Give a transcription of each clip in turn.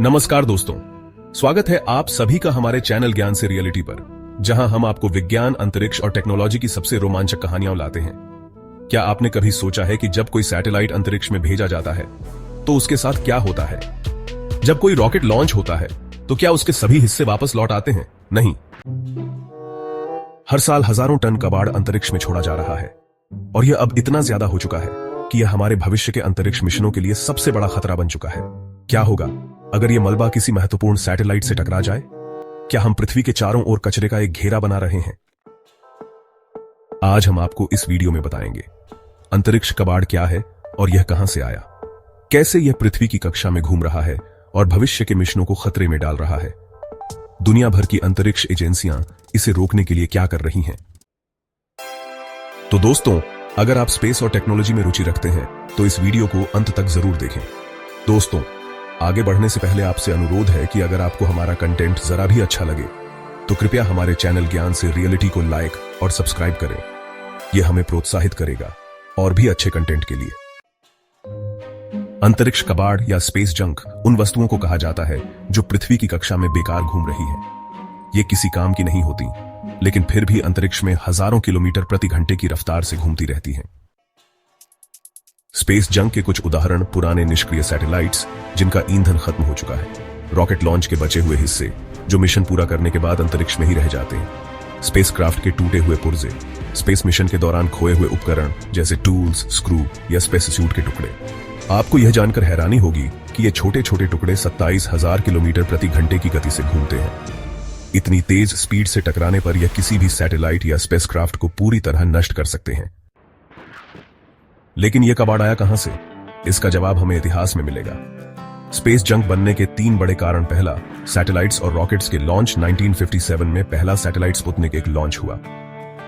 नमस्कार दोस्तों, स्वागत है आप सभी का हमारे चैनल ज्ञान से रियलिटी पर, जहां हम आपको विज्ञान, अंतरिक्ष और टेक्नोलॉजी की सबसे रोमांचक कहानियां लाते हैं। क्या आपने कभी सोचा है कि जब कोई सैटेलाइट अंतरिक्ष में भेजा जाता है तो उसके साथ क्या होता है? जब कोई रॉकेट लॉन्च होता है तो क्या उसके सभी हिस्से वापस लौट आते हैं? नहीं। हर साल हजारों टन कबाड़ अंतरिक्ष में छोड़ा जा रहा है और यह अब इतना ज्यादा हो चुका है कि यह हमारे भविष्य के अंतरिक्ष मिशनों के लिए सबसे बड़ा खतरा बन चुका है। क्या होगा अगर यह मलबा किसी महत्वपूर्ण सैटेलाइट से टकरा जाए? क्या हम पृथ्वी के चारों ओर कचरे का एक घेरा बना रहे हैं? आज हम आपको इस वीडियो में बताएंगे अंतरिक्ष कबाड़ क्या है और यह कहां से आया, कैसे यह पृथ्वी की कक्षा में घूम रहा है और भविष्य के मिशनों को खतरे में डाल रहा है। दुनिया भर की अंतरिक्ष एजेंसियां इसे रोकने के लिए क्या कर रही हैं? तो दोस्तों, अगर आप स्पेस और टेक्नोलॉजी में रुचि रखते हैं तो इस वीडियो को अंत तक जरूर देखें। दोस्तों, आगे बढ़ने से पहले आपसे अनुरोध है कि अगर आपको हमारा कंटेंट जरा भी अच्छा लगे तो कृपया हमारे चैनल ज्ञान से रियलिटी को लाइक और सब्सक्राइब करें। यह हमें प्रोत्साहित करेगा और भी अच्छे कंटेंट के लिए। अंतरिक्ष कबाड़ या स्पेस जंक उन वस्तुओं को कहा जाता है जो पृथ्वी की कक्षा में बेकार घूम रही है। ये किसी काम की नहीं होती, लेकिन फिर भी अंतरिक्ष में हजारों किलोमीटर प्रति घंटे की रफ्तार से घूमती रहती हैं। स्पेस जंक के कुछ उदाहरण पुराने निष्क्रिय सैटेलाइट्स जिनका ईंधन खत्म हो चुका है, रॉकेट लॉन्च के बचे हुए हिस्से जो मिशन पूरा करने के बाद अंतरिक्ष में ही रह जाते हैं, स्पेसक्राफ्ट के टूटे हुए पुर्जे, स्पेस मिशन के दौरान खोए हुए उपकरण जैसे टूल्स, स्क्रू या स्पेस सूट के टुकड़े। आपको यह जानकर हैरानी होगी कि ये छोटे छोटे टुकड़े 27,000 किलोमीटर प्रति घंटे की गति से घूमते हैं। इतनी तेज स्पीड से टकराने पर यह किसी भी सैटेलाइट या स्पेसक्राफ्ट को पूरी तरह नष्ट कर सकते हैं। लेकिन यह कबाड़ आया कहां से? इसका जवाब हमें इतिहास में मिलेगा। स्पेस जंक बनने के 3 बड़े कारण। पहला, सैटेलाइट्स और रॉकेट्स के लॉन्च। 1957 में पहला सैटेलाइट स्पुतनिक 1 लॉन्च हुआ।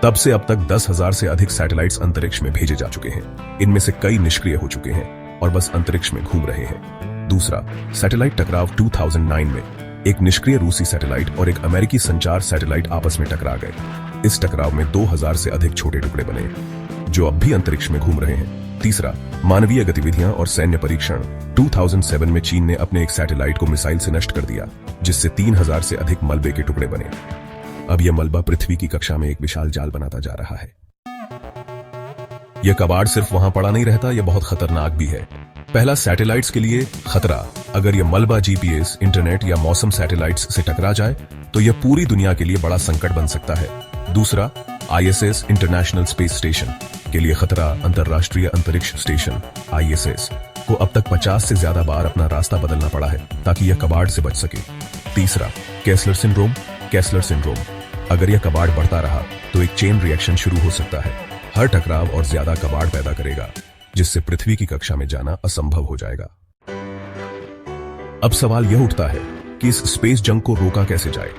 तब से अब तक 10,000 से अधिक सैटेलाइट्स अंतरिक्ष में भेजे जा चुके हैं। इनमें से कई निष्क्रिय हो चुके हैं और बस अंतरिक्ष में घूम रहे हैं। दूसरा, सैटेलाइट टकराव। 2009 में एक निष्क्रिय रूसी सैटेलाइट और एक अमेरिकी संचार सैटेलाइट आपस में टकरा गए। इस टकराव में 2000 से अधिक छोटे टुकड़े बने जो अब भी अंतरिक्ष में घूम रहे हैं। तीसरा, मानवीय गतिविधियां और सैन्य परीक्षण। 2007 में चीन ने अपने एक सैटेलाइट को मिसाइल से नष्ट कर दिया, जिससे 3000 से अधिक मलबे के टुकड़े बने। अब यह मलबा पृथ्वी की कक्षा में एक विशाल जाल बनाता जा रहा है। यह कबाड़ सिर्फ वहां पड़ा नहीं रहता, यह बहुत खतरनाक भी है। पहला, सैटेलाइट्स के लिए खतरा। अगर यह मलबा जीपीएस, इंटरनेट या मौसम सैटेलाइट्स से टकरा जाए तो यह पूरी दुनिया के लिए बड़ा संकट बन सकता है। दूसरा, आईएसएस इंटरनेशनल स्पेस स्टेशन के लिए खतरा। अंतरराष्ट्रीय अंतरिक्ष स्टेशन आईएसएस को अब तक 50 से ज्यादा बार अपना रास्ता बदलना पड़ा है ताकि यह कबाड़ से बच सके। तीसरा, केसलर सिंड्रोम। केसलर सिंड्रोम, अगर यह कबाड़ बढ़ता रहा तो एक चेन रिएक्शन शुरू हो सकता है। हर टकराव और ज्यादा कबाड़ पैदा करेगा, जिससे पृथ्वी की कक्षा में जाना असंभव हो जाएगा। अब सवाल यह उठता है कि इस स्पेस जंक को रोका कैसे जाए।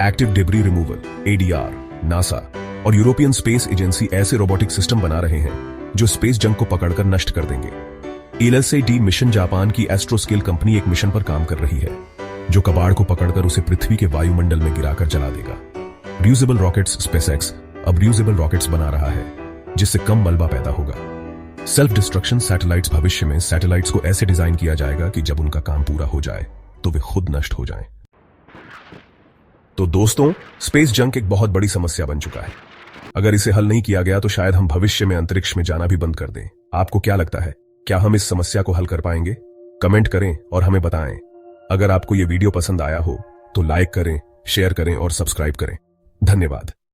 Active debris removal ADR, NASA और यूरोपियन स्पेस एजेंसी ऐसे रोबोटिक सिस्टम बना रहे हैं जो स्पेस जंक को पकड़कर नष्ट कर देंगे। एलएसए-डी मिशन, जापान की एस्ट्रोस्केल कंपनी, एक मिशन पर काम कर रही है जो कबाड़ को पकड़कर उसे पृथ्वी के वायुमंडल में गिराकर जला देगा। रियूजेबल रॉकेट्स, स्पेसएक्स अब रियूजेबल रॉकेट्स बना रहा है जिससे कम मलबा पैदा होगा। सेल्फ डिस्ट्रक्शन सैटेलाइट्स, भविष्य में सैटेलाइट्स को ऐसे डिजाइन किया जाएगा कि जब उनका काम पूरा हो जाए तो वे खुद नष्ट हो जाएं। तो दोस्तों, स्पेस जंक एक बहुत बड़ी समस्या बन चुका है। अगर इसे हल नहीं किया गया तो शायद हम भविष्य में अंतरिक्ष में जाना भी बंद कर दें। आपको क्या लगता है, क्या हम इस समस्या को हल कर पाएंगे? कमेंट करें और हमें बताएं। अगर आपको यह वीडियो पसंद आया हो तो लाइक करें, शेयर करें और सब्सक्राइब करें। धन्यवाद।